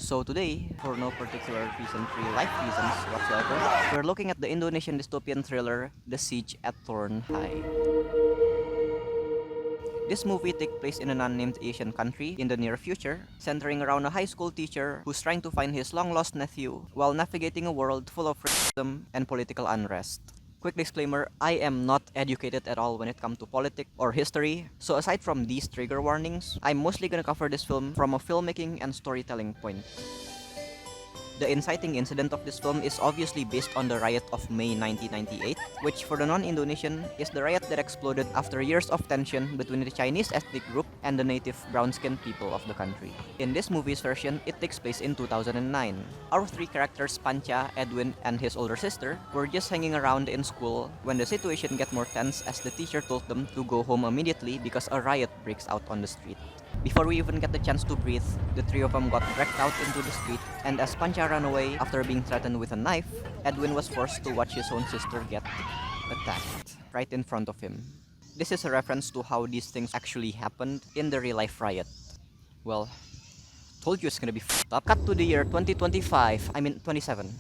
So today, for no particular reason, real life reasons whatsoever, we're looking at the Indonesian dystopian thriller, The Siege at Thorn High. This movie takes place in an unnamed Asian country in the near future, centering around a high school teacher who's trying to find his long-lost nephew while navigating a world full of racism and political unrest. Quick disclaimer, I am not educated at all when it comes to politics or history, so aside from these trigger warnings, I'm mostly gonna cover this film from a filmmaking and storytelling point. The inciting incident of this film is obviously based on the riot of May 1998, which for the non-Indonesian is the riot that exploded after years of tension between the Chinese ethnic group and the native brown-skinned people of the country. In this movie's version, it takes place in 2009. Our three characters, Pancha, Edwin, and his older sister, were just hanging around in school when the situation got more tense as the teacher told them to go home immediately because a riot breaks out on the street. Before we even get the chance to breathe, the three of them got dragged out into the street, and as Pancha ran away after being threatened with a knife, Edwin was forced to watch his own sister get attacked right in front of him. This is a reference to how these things actually happened in the real-life riot. Well, told you it's gonna be f***ed up. Cut to the year 2027.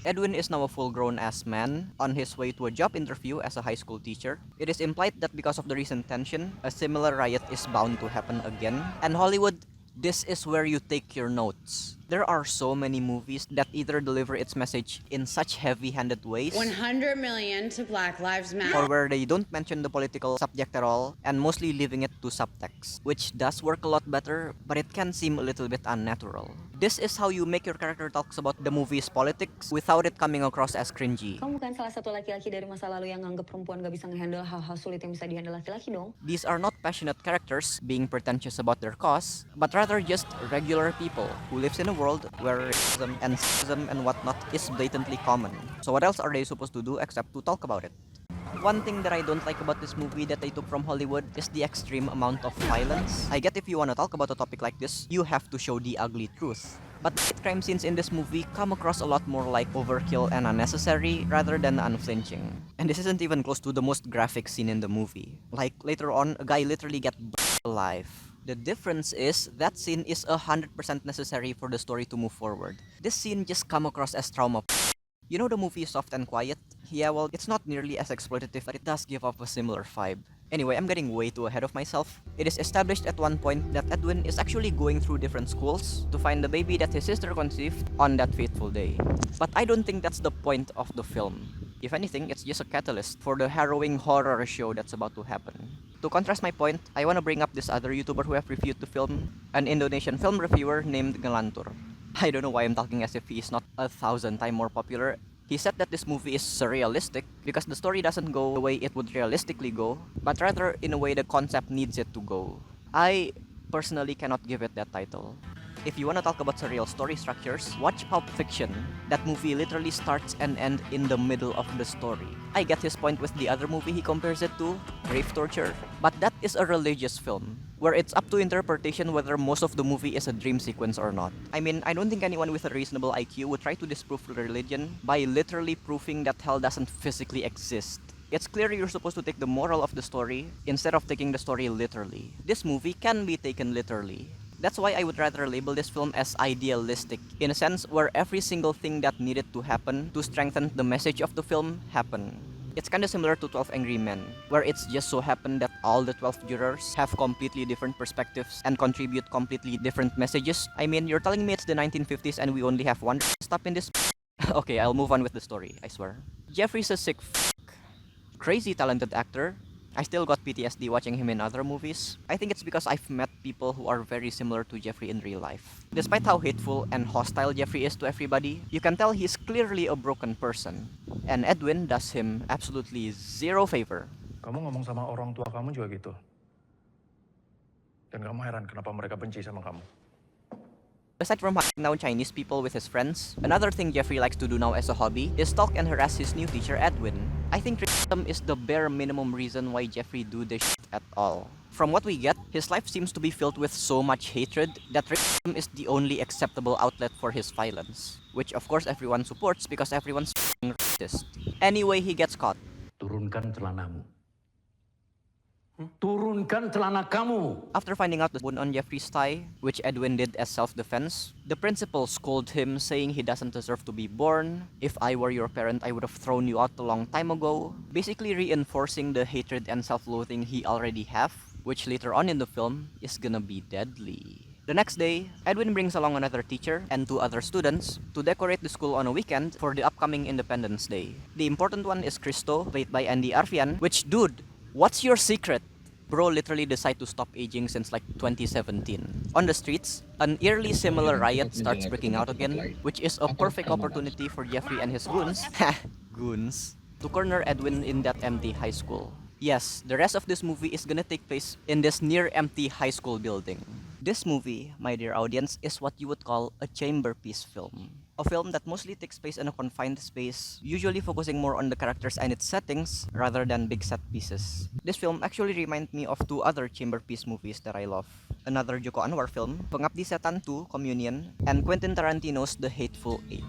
Edwin is now a full-grown ass man on his way to a job interview as a high school teacher. It is implied that because of the recent tension, a similar riot is bound to happen again. And Hollywood, this is where you take your notes. There are so many movies that either deliver its message in such heavy-handed ways 100 million to Black Lives Matter, or where they don't mention the political subject at all and mostly leaving it to subtext, which does work a lot better, but it can seem a little bit unnatural. This is how you make your character talks about the movie's politics without it coming across as cringy. Kamu bukan salah satu laki-laki dari masa lalu yang nganggap perempuan gak bisa ngehandle hal-hal sulit yang bisa dihandle laki-laki dong. These are not passionate characters being pretentious about their cause, but rather just regular people who lives in a world where racism and sexism and whatnot is blatantly common. So what else are they supposed to do except to talk about it? One thing that I don't like about this movie that they took from Hollywood is the extreme amount of violence. I get if you want to talk about a topic like this, you have to show the ugly truth. But the crime scenes in this movie come across a lot more like overkill and unnecessary rather than unflinching. And this isn't even close to the most graphic scene in the movie. Like later on, a guy literally gets burned alive. The difference is that scene is 100% necessary for the story to move forward. This scene just come across as trauma. You know the movie Soft and Quiet? Yeah, well, it's not nearly as exploitative, but it does give off a similar vibe. Anyway, I'm getting way too ahead of myself. It is established at one point that Edwin is actually going through different schools to find the baby that his sister conceived on that fateful day. But I don't think that's the point of the film. If anything, it's just a catalyst for the harrowing horror show that's about to happen. To contrast my point, I want to bring up this other YouTuber who have reviewed the film, an Indonesian film reviewer named Ngelantur. I don't know why I'm talking as if he is not 1,000 times more popular. He said that this movie is surrealistic because the story doesn't go the way it would realistically go, but rather in a way the concept needs it to go. I personally cannot give it that title. If you want to talk about surreal story structures, watch Pulp Fiction. That movie literally starts and ends in the middle of the story. I get his point with the other movie he compares it to, Grave Torture. But that is a religious film, where it's up to interpretation whether most of the movie is a dream sequence or not. I mean, I don't think anyone with a reasonable IQ would try to disprove religion by literally proving that hell doesn't physically exist. It's clear you're supposed to take the moral of the story instead of taking the story literally. This movie can be taken literally. That's why I would rather label this film as idealistic, in a sense where every single thing that needed to happen to strengthen the message of the film happened. It's kinda similar to 12 Angry Men, where it's just so happened that all the 12 jurors have completely different perspectives and contribute completely different messages. I mean, you're telling me it's the 1950s and we only have one stop in this? Okay, I'll move on with the story, I swear. Jeffrey's a sick crazy talented actor. I still got PTSD watching him in other movies. I think it's because I've met people who are very similar to Jeffrey in real life. Despite how hateful and hostile Jeffrey is to everybody, you can tell he's clearly a broken person. And Edwin does him absolutely zero favor. Kamu ngomong sama orang tua kamu juga gitu. Dan kamu heran kenapa mereka benci sama kamu. Aside from hanging out Chinese people with his friends, another thing Jeffrey likes to do now as a hobby is stalk and harass his new teacher Edwin. I think racism is the bare minimum reason why Jeffrey do this shit at all. From what we get, his life seems to be filled with so much hatred that racism is the only acceptable outlet for his violence. Which of course everyone supports because everyone's f***ing racist. Anyway, he gets caught. Turunkan celanamu. Turunkan celana kamu. After finding out the wound on Jeffrey's thigh, which Edwin did as self-defense, the principal scolded him, saying he doesn't deserve to be born. If I were your parent, I would have thrown you out a long time ago. Basically reinforcing the hatred and self-loathing he already have, which later on in the film is gonna be deadly. The next day, Edwin brings along another teacher and 2 other students to decorate the school on a weekend for the upcoming Independence Day. The important one is Cristo, played by Andy Arfian, which, dude, what's your secret? Bro literally decided to stop aging since like 2017. On the streets, an eerily similar riot starts breaking out again, which is a perfect opportunity for Jeffrey and his goons, goons, to corner Edwin in that empty high school. Yes, the rest of this movie is gonna take place in this near-empty high school building. This movie, my dear audience, is what you would call a chamber piece film. A film that mostly takes place in a confined space, usually focusing more on the characters and its settings rather than big set pieces. This film actually reminds me of 2 other chamber piece movies that I love. Another Joko Anwar film, Pengabdi Setan 2, Communion, and Quentin Tarantino's The Hateful Eight.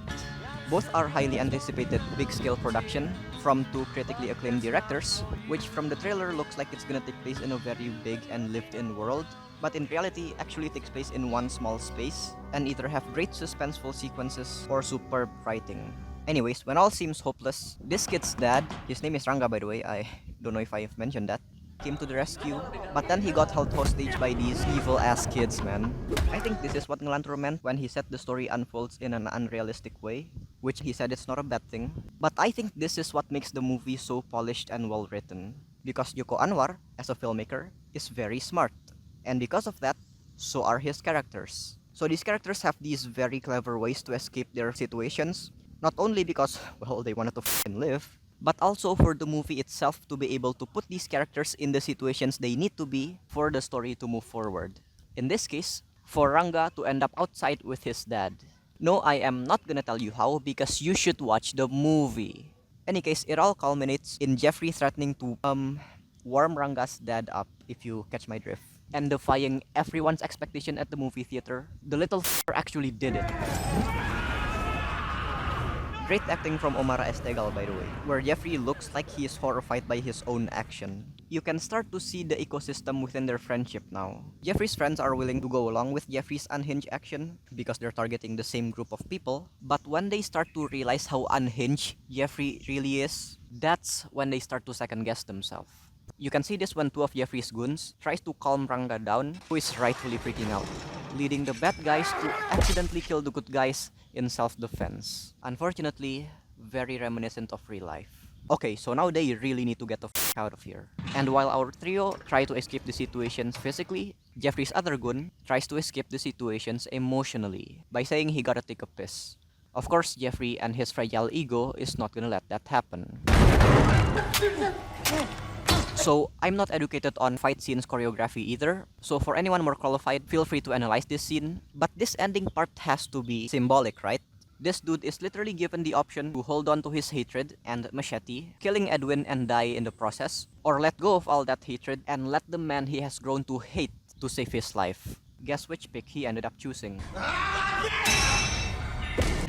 Both are highly anticipated big-scale production from 2 critically acclaimed directors, which from the trailer looks like it's gonna take place in a very big and lived-in world, but in reality actually takes place in one small space and either have great suspenseful sequences or superb writing. Anyways, when all seems hopeless, this kid's dad, his name is Ranga by the way, I don't know if I've mentioned that, came to the rescue, but then he got held hostage by these evil ass kids, man. I think this is what Ngelantur meant when he said the story unfolds in an unrealistic way, which he said it's not a bad thing, but I think this is what makes the movie so polished and well written, because Joko Anwar, as a filmmaker, is very smart. And because of that, so are his characters. So these characters have these very clever ways to escape their situations, not only because, well, they wanted to f***ing live, but also for the movie itself to be able to put these characters in the situations they need to be for the story to move forward. In this case, for Ranga to end up outside with his dad. No, I am not gonna tell you how because you should watch the movie. Any case, it all culminates in Jeffrey threatening to warm Ranga's dad up, if you catch my drift. And defying everyone's expectation at the movie theater, the little f***er actually did it. Great acting from Omara Estegal, by the way, where Jeffrey looks like he is horrified by his own action. You can start to see the ecosystem within their friendship now. Jeffrey's friends are willing to go along with Jeffrey's unhinged action because they're targeting the same group of people, but when they start to realize how unhinged Jeffrey really is, that's when they start to second guess themselves. You can see this when 2 of Jeffrey's goons tries to calm Ranga down, who is rightfully freaking out, leading the bad guys to accidentally kill the good guys in self-defense. Unfortunately, very reminiscent of real life. Okay, so now they really need to get the f*** out of here. And while our trio try to escape the situations physically, Jeffrey's other goon tries to escape the situations emotionally by saying he gotta take a piss. Of course, Jeffrey and his fragile ego is not gonna let that happen. So, I'm not educated on fight scenes choreography either, so for anyone more qualified, feel free to analyze this scene, but this ending part has to be symbolic, right? This dude is literally given the option to hold on to his hatred and machete, killing Edwin and die in the process, or let go of all that hatred and let the man he has grown to hate to save his life. Guess which pick he ended up choosing?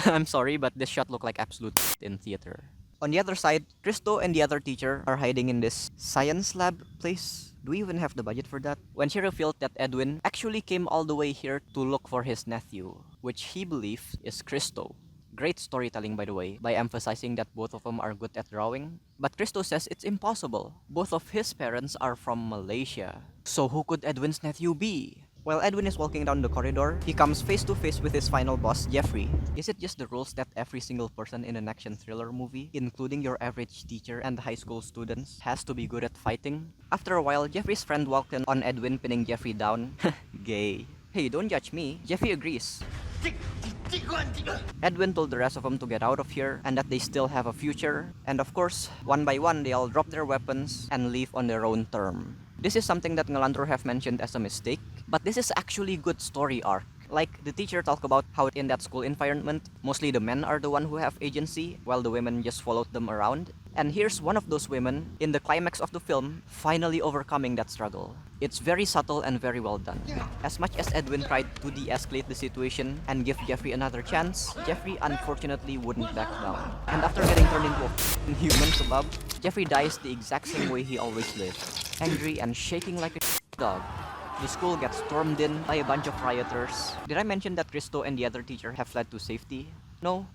I'm sorry, but this shot looked like absolute in theater. On the other side, Cristo and the other teacher are hiding in this science lab place. Do we even have the budget for that? When she revealed that Edwin actually came all the way here to look for his nephew, which he believes is Cristo. Great storytelling, by the way, by emphasizing that both of them are good at drawing. But Cristo says it's impossible. Both of his parents are from Malaysia. So who could Edwin's nephew be? While Edwin is walking down the corridor, he comes face to face with his final boss, Jeffrey. Is it just the rules that every single person in an action thriller movie, including your average teacher and high school students, has to be good at fighting? After a while, Jeffrey's friend walked in on Edwin pinning Jeffrey down. Gay. Hey, don't judge me. Jeffrey agrees. Edwin told the rest of them to get out of here and that they still have a future. And of course, one by one, they all drop their weapons and leave on their own term. This is something that Ngelantur have mentioned as a mistake, but this is actually good story arc. Like, the teacher talked about how in that school environment, mostly the men are the one who have agency, while the women just followed them around. And here's one of those women, in the climax of the film, finally overcoming that struggle. It's very subtle and very well done. As much as Edwin tried to de-escalate the situation and give Jeffrey another chance, Jeffrey unfortunately wouldn't back down. And after getting turned into a human kebab, Jeffrey dies the exact same way he always lived. angry and shaking like a dog. The school gets stormed in by a bunch of rioters. Did I mention that Cristo and the other teacher have fled to safety? No?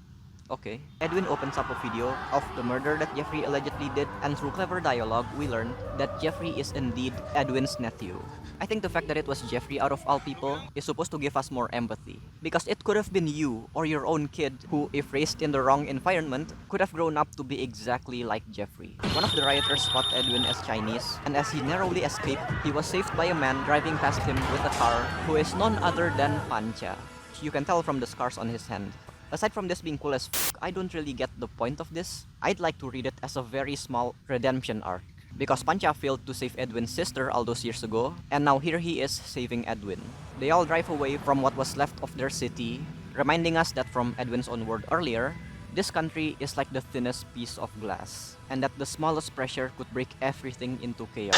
Okay. Edwin opens up a video of the murder that Jeffrey allegedly did, and through clever dialogue, we learn that Jeffrey is indeed Edwin's nephew. I think the fact that it was Jeffrey out of all people is supposed to give us more empathy. Because it could have been you or your own kid who, if raised in the wrong environment, could have grown up to be exactly like Jeffrey. One of the rioters spotted Edwin as Chinese, and as he narrowly escaped, he was saved by a man driving past him with a car who is none other than Pancha. You can tell from the scars on his hand. Aside from this being cool as I don't really get the point of this. I'd like to read it as a very small redemption arc. Because Pancha failed to save Edwin's sister all those years ago, and now here he is saving Edwin. They all drive away from what was left of their city, reminding us that from Edwin's own word earlier, this country is like the thinnest piece of glass, and that the smallest pressure could break everything into chaos.